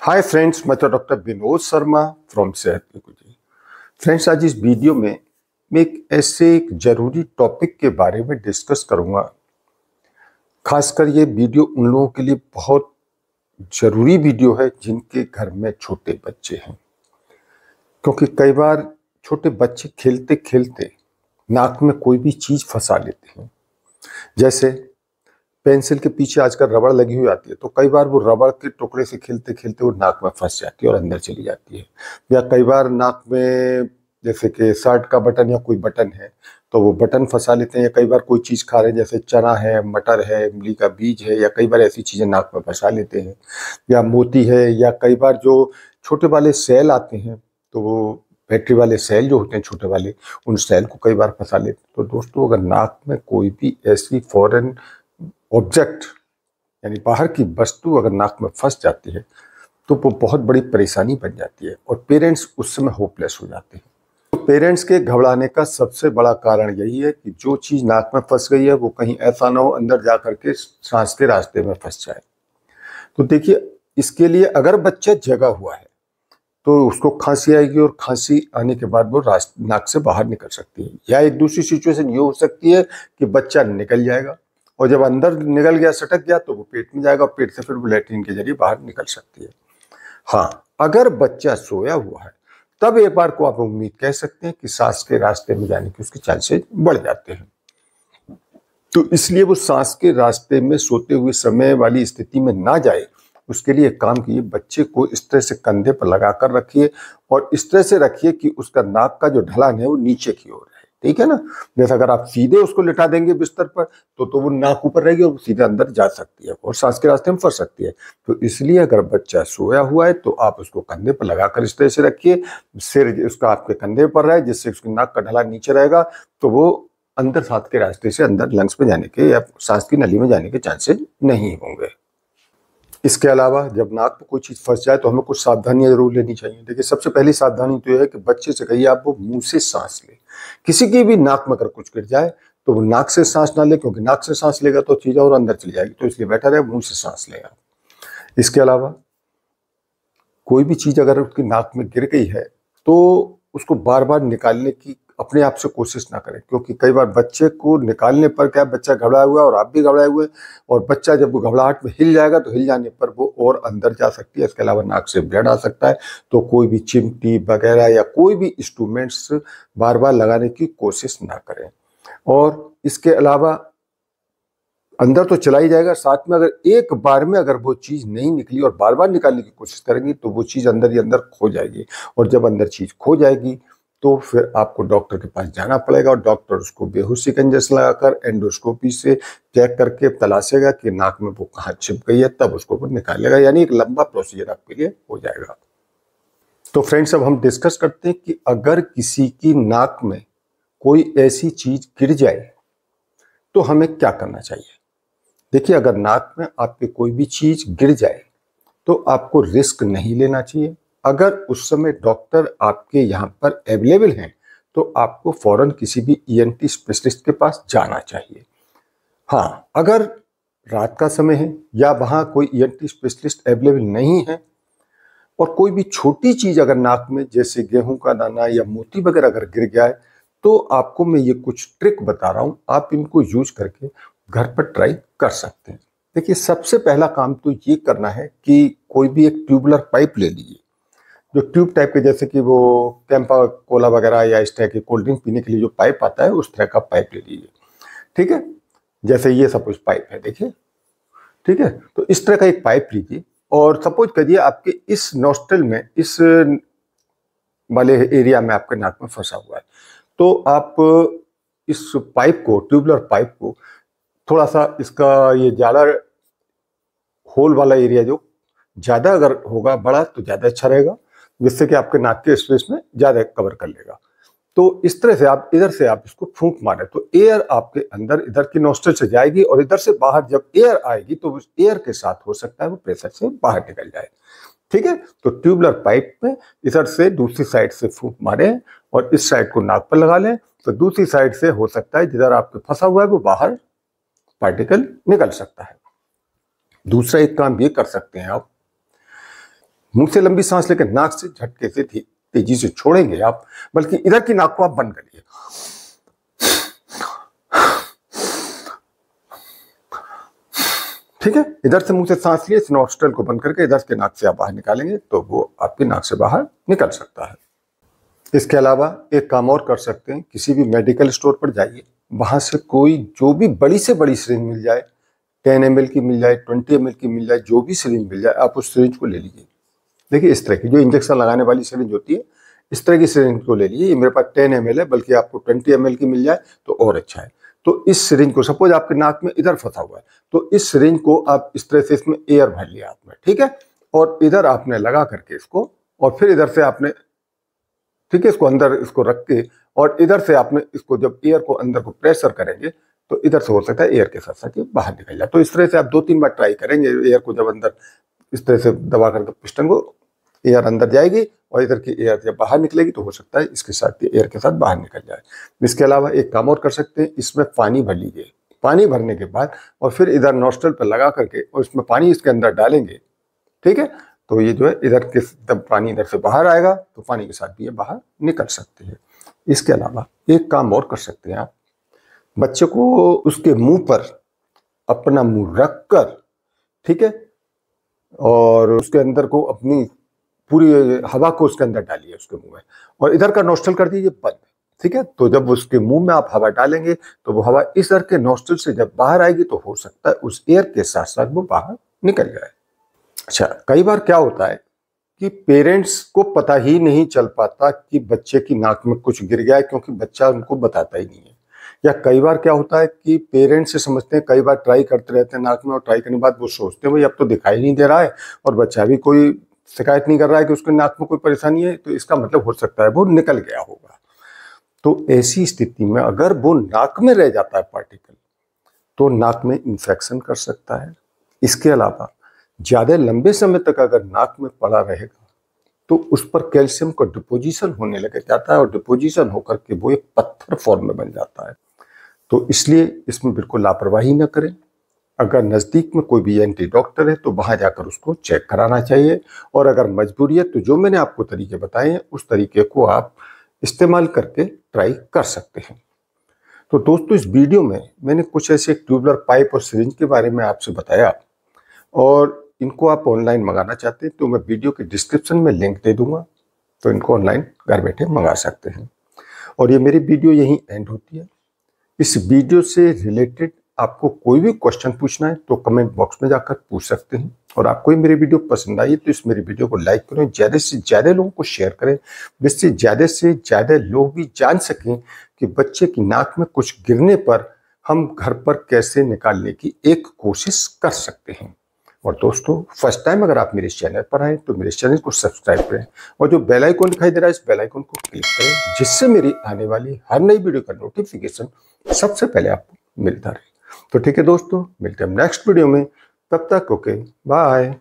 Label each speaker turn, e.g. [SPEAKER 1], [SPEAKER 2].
[SPEAKER 1] Hi friends, मैं तो doctor Vinod Sharma from सेहत की कुंजी। फ्रेंड्स, आज इस वीडियो में मैं एक जरूरी टॉपिक के बारे में डिस्कस करूंगा। खासकर ये वीडियो उन लोगों के लिए बहुत जरूरी वीडियो है जिनके घर में छोटे बच्चे हैं, क्योंकि कई बार छोटे बच्चे खेलते खेलते नाक में कोई भी चीज फंसा लेते हैं। जैसे पेंसिल के पीछे आजकल रबड़ लगी हुई आती है, तो कई बार वो रबड़ के टुकड़े से खेलते खेलते वो नाक में फंस जाती है और अंदर चली जाती है। या कई बार नाक में जैसे कि शर्ट का बटन या कोई बटन है तो वो बटन फंसा लेते हैं। या कई बार कोई चीज़ खा रहे हैं, जैसे चना है, मटर है, इमली का बीज है, या कई बार ऐसी चीज़ें नाक में फंसा लेते हैं। या मोती है, या कई बार जो छोटे वाले सेल आते हैं तो वो बैटरी वाले सेल जो होते हैं छोटे वाले, उन सेल को कई बार फंसा लेते हैं। तो दोस्तों, अगर नाक में कोई भी ऐसी फॉरेन ऑब्जेक्ट यानी बाहर की वस्तु अगर नाक में फंस जाती है तो वो बहुत बड़ी परेशानी बन जाती है और पेरेंट्स उस समय होपलेस हो जाते हैं। तो पेरेंट्स के घबराने का सबसे बड़ा कारण यही है कि जो चीज़ नाक में फंस गई है वो कहीं ऐसा ना हो अंदर जा करके सांस के रास्ते में फंस जाए। तो देखिए, इसके लिए अगर बच्चा जगा हुआ है तो उसको खांसी आएगी और खांसी आने के बाद वो नाक से बाहर निकल सकती है। या एक दूसरी सिचुएशन ये हो सकती है कि बच्चा निकल जाएगा और जब अंदर निकल गया, सटक गया, तो वो पेट में जाएगा और पेट से फिर वो लैट्रिन के जरिए बाहर निकल सकती है। हाँ, अगर बच्चा सोया हुआ है तब एक बार को आप उम्मीद कह सकते हैं कि सांस के रास्ते में जाने के उसके चांसेस बढ़ जाते हैं। तो इसलिए वो सांस के रास्ते में सोते हुए समय वाली स्थिति में ना जाए, उसके लिए एक काम कीजिए, बच्चे को इस तरह से कंधे पर लगा कर रखिए और इस तरह से रखिए कि उसका नाक का जो ढलान है वो नीचे की ओर रहे। ठीक है ना। जैसे अगर आप सीधे उसको लिटा देंगे बिस्तर पर तो वो नाक ऊपर रहेगी और सीधे अंदर जा सकती है और सांस के रास्ते में फंस सकती है। तो इसलिए अगर बच्चा सोया हुआ है तो आप उसको कंधे पर लगाकर इस तरह से रखिए, सिर उसका आपके कंधे पर रहे, जिससे उसकी नाक का ढलान नीचे रहेगा। तो वो अंदर सांस के रास्ते से अंदर लंग्स में जाने के या सांस की नली में जाने के चांसेस नहीं होंगे। इसके अलावा जब नाक में कोई चीज़ फंस जाए तो हमें कुछ सावधानियां जरूर लेनी चाहिए। देखिए, सबसे पहली सावधानी तो यह है कि बच्चे से कहिए आप वो मुंह से सांस ले। किसी की भी नाक में अगर कुछ गिर जाए तो वो नाक से सांस ना ले, क्योंकि नाक से सांस लेगा तो चीज़ और अंदर चली जाएगी। तो इसलिए बेटर है मुंह से सांस लेगा। इसके अलावा कोई भी चीज़ अगर उसकी नाक में गिर गई है तो उसको बार बार निकालने की अपने आप से कोशिश ना करें, क्योंकि कई बार बच्चे को निकालने पर क्या, बच्चा घबराया हुआ है और आप भी घबराए हुए हैं, और बच्चा जब वो घबराहट में हिल जाएगा तो हिल जाने पर वो और अंदर जा सकती है। इसके अलावा नाक से ब्लड आ सकता है। तो कोई भी चिमटी वगैरह या कोई भी इंस्ट्रूमेंट्स बार बार लगाने की कोशिश ना करें। और इसके अलावा अंदर तो चला ही जाएगा, साथ में अगर एक बार में अगर वो चीज़ नहीं निकली और बार बार निकालने की कोशिश करेंगी तो वो चीज़ अंदर ही अंदर खो जाएगी। और जब अंदर चीज़ खो जाएगी तो फिर आपको डॉक्टर के पास जाना पड़ेगा और डॉक्टर उसको बेहोशी का इंजेक्शन लगाकर एंडोस्कोपी से चेक करके तलाशेगा कि नाक में वो कहाँ छिप गई है, तब उसको वो निकालेगा। यानी एक लंबा प्रोसीजर आपके लिए हो जाएगा। तो फ्रेंड्स, अब हम डिस्कस करते हैं कि अगर किसी की नाक में कोई ऐसी चीज़ गिर जाए तो हमें क्या करना चाहिए। देखिए, अगर नाक में आपके कोई भी चीज गिर जाए तो आपको रिस्क नहीं लेना चाहिए। अगर उस समय डॉक्टर आपके यहाँ पर अवेलेबल हैं तो आपको फौरन किसी भी ईएनटी स्पेशलिस्ट के पास जाना चाहिए। हाँ, अगर रात का समय है या वहाँ कोई ईएनटी स्पेशलिस्ट अवेलेबल नहीं है और कोई भी छोटी चीज अगर नाक में, जैसे गेहूं का दाना या मोती वगैरह अगर गिर गया है, तो आपको मैं ये कुछ ट्रिक बता रहा हूं, आप इनको यूज करके घर पर ट्राई कर सकते हैं। देखिए, सबसे पहला काम तो ये करना है कि कोई भी एक ट्यूबुलर पाइप ले लीजिए, जो ट्यूब टाइप के, जैसे कि वो कैंपा कोला वगैरह या इस तरह की कोल्ड ड्रिंक पीने के लिए जो पाइप आता है उस तरह का पाइप ले लीजिए। ठीक है, जैसे ये सपोज पाइप है, देखिए। ठीक है, तो इस तरह का एक पाइप लीजिए और सपोज करिए आपके इस नॉस्ट्रल में, इस वाले एरिया में आपके नाक में फंसा हुआ है, तो आप इस पाइप को, ट्यूबुलर पाइप को थोड़ा सा, इसका ये ज़्यादा होल वाला एरिया जो ज़्यादा अगर होगा बड़ा तो ज़्यादा अच्छा रहेगा, जिससे कि आपके नाक के स्पेस में ज़्यादा कवर कर लेगा। तो इस तरह से आप इधर से आप इसको फूंक मारे तो एयर आपके अंदर इधर की नोस्ट्रल से जाएगी और इधर से बाहर जब एयर आएगी तो उस एयर के साथ हो सकता है वो प्रेशर से बाहर निकल जाए। ठीक है, तो ट्यूबुलर पाइप में इधर से दूसरी साइड से फूंक मारे और इस साइड को नाक पर लगा लें, तो दूसरी साइड से हो सकता है जिधर आपके फंसा हुआ है वो बाहर पार्टिकल निकल सकता है। दूसरा एक काम ये कर सकते हैं आप, मुंह से लंबी सांस लेकर नाक से झटके से तेजी से छोड़ेंगे आप, बल्कि इधर की नाक को आप बंद करिए। ठीक है, इधर से मुंह से सांस लिए, इस नॉस्ट्रल को बंद करके इधर के नाक से आप बाहर निकालेंगे तो वो आपकी नाक से बाहर निकल सकता है। इसके अलावा एक काम और कर सकते हैं, किसी भी मेडिकल स्टोर पर जाइए, वहां से कोई जो भी बड़ी से बड़ी सिरिंज मिल जाए, 10 ml की मिल जाए, 20 ml की मिल जाए, जो भी सिरिंज मिल जाए आप उस सिरिंज को ले लीजिए। देखिए इस तरह की जो इंजेक्शन लगाने वाली सिरिंज होती है, इस तरह की सिरिंज को ले लीजिए। ये मेरे पास 10 ml है, बल्कि आपको 20 ml की मिल जाए तो और अच्छा है। तो इस सिरिंज को, सपोज आपके नाक में इधर फंसा हुआ है, तो इस सिरिंज को आप इस तरह से इसमें एयर भर लिया आपने, ठीक है, और इधर आपने लगा करके इसको, और फिर इधर से आपने, ठीक है, इसको अंदर इसको रख के, और इधर से आपने इसको जब एयर को अंदर को प्रेशर करेंगे तो इधर से हो सकता है एयर के साथ साथ बाहर निकल जाए। तो इस तरह से आप 2-3 बार ट्राई करेंगे, एयर को जब अंदर इस तरह से दबा कर पिस्टन को, एयर अंदर जाएगी और इधर की एयर जब बाहर निकलेगी तो हो सकता है इसके साथ एयर के साथ बाहर निकल जाए। इसके अलावा एक काम और कर सकते हैं, इसमें पानी भर लीजिए। पानी भरने के बाद और फिर इधर नॉस्ट्रल पर लगा करके और इसमें पानी इसके अंदर डालेंगे, ठीक है, तो ये जो है इधर के जब पानी इधर से बाहर आएगा तो पानी के साथ भी ये बाहर निकल सकते हैं। इसके अलावा एक काम और कर सकते हैं आप, बच्चे को उसके मुंह पर अपना मुंह रख कर, ठीक है, और उसके अंदर को अपनी पूरी हवा को उसके अंदर डालिए उसके मुंह में, और इधर का नॉस्ट्रल कर दीजिए बंद, ठीक है। तो जब उसके मुंह में आप हवा डालेंगे तो वो हवा इस इधर के नॉस्ट्रल से जब बाहर आएगी तो हो सकता है उस एयर के साथ साथ वो बाहर निकल जाए। अच्छा, कई बार क्या होता है कि पेरेंट्स को पता ही नहीं चल पाता कि बच्चे की नाक में कुछ गिर गया है, क्योंकि बच्चा उनको बताता ही नहीं है। या कई बार क्या होता है कि पेरेंट्स से समझते हैं, कई बार ट्राई करते रहते हैं नाक में, और ट्राई करने के बाद वो सोचते हैं भाई अब तो दिखाई नहीं दे रहा है और बच्चा भी कोई शिकायत नहीं कर रहा है कि उसके नाक में कोई परेशानी है, तो इसका मतलब हो सकता है वो निकल गया होगा। तो ऐसी स्थिति में अगर वो नाक में रह जाता है पार्टिकल, तो नाक में इंफेक्शन कर सकता है। इसके अलावा ज़्यादा लंबे समय तक अगर नाक में पड़ा रहेगा तो उस पर कैल्शियम का डिपोजिशन होने लग जाता है, और डिपोजिशन होकर के वो एक पत्थर फॉर्म में बन जाता है। तो इसलिए इसमें बिल्कुल लापरवाही न करें। अगर नज़दीक में कोई भी एंटी डॉक्टर है तो वहाँ जाकर उसको चेक कराना चाहिए, और अगर मजबूरी है तो जो मैंने आपको तरीके बताए हैं उस तरीके को आप इस्तेमाल करके ट्राई कर सकते हैं। तो दोस्तों, इस वीडियो में मैंने कुछ ऐसे ट्यूबलर पाइप और सिरिंज के बारे में आपसे बताया, और इनको आप ऑनलाइन मंगाना चाहते हैं तो मैं वीडियो के डिस्क्रिप्शन में लिंक दे दूंगा, तो इनको ऑनलाइन घर बैठे मंगा सकते हैं। और ये मेरी वीडियो यहीं एंड होती है। इस वीडियो से रिलेटेड आपको कोई भी क्वेश्चन पूछना है तो कमेंट बॉक्स में जाकर पूछ सकते हैं, और आपको मेरी वीडियो पसंद आई तो इस मेरी वीडियो को लाइक करें, ज़्यादा से ज़्यादा लोगों को शेयर करें, जिससे ज़्यादा लोग भी जान सकें कि बच्चे की नाक में कुछ गिरने पर हम घर पर कैसे निकालने की एक कोशिश कर सकते हैं। और दोस्तों, फर्स्ट टाइम अगर आप मेरे चैनल पर आए तो मेरे चैनल को सब्सक्राइब करें, और जो बेल आइकन दिखाई दे रहा है इस बेल आइकन को क्लिक करें, जिससे मेरी आने वाली हर नई वीडियो का नोटिफिकेशन सबसे पहले आपको मिलता रहे। तो ठीक है दोस्तों, मिलते हैं नेक्स्ट वीडियो में, तब तक ओके बाय।